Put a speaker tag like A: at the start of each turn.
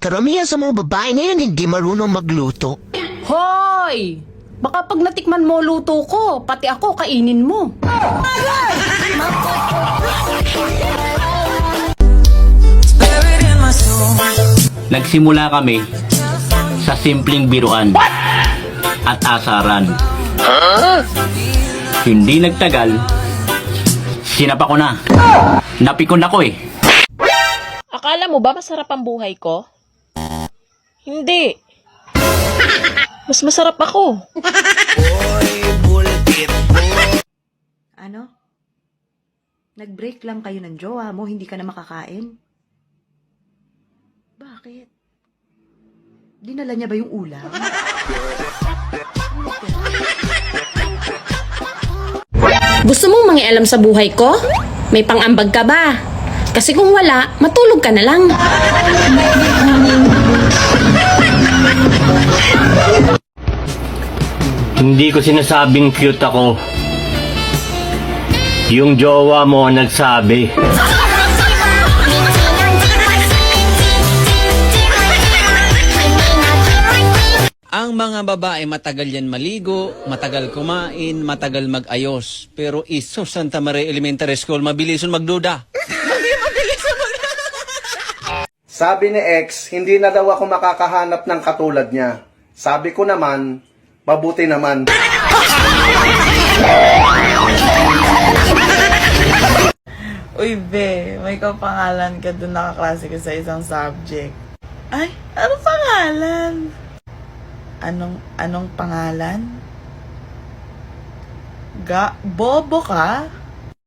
A: Karamihan sa mga babae na yan hindi marunong magluto.
B: Hoy! Baka pag natikman mo luto ko, pati ako kainin mo.
C: Nagsimula kami sa simpleng biruan at asaran. Hindi nagtagal, sinapa ko na. Napikon ako eh.
D: Akala mo ba masarap ang buhay ko? Hindi. Mas masarap ako.
E: Ano? Nag-break lang kayo ng jowa mo, hindi ka na makakain? Bakit? Dinala niya ba yung ulam?
B: Gusto mong mangialam sa buhay ko? May pang-ambag ka ba? Kasi kung wala, matulog ka na lang.
C: Hindi ko sinasabing cute ako. Yung jowa mo nagsabi.
F: Ang mga babae matagal yan maligo, matagal kumain, matagal mag-ayos. Pero iso Santa Maria Elementary School, mabilison magduda.
G: Sabi ni X, hindi na daw ako makakahanap ng katulad niya. Sabi ko naman, mabuti naman.
H: Uy, be, may kapangalan ka dun nakaklase ko sa isang subject. Ay, anong pangalan? Anong pangalan? Bobo ka?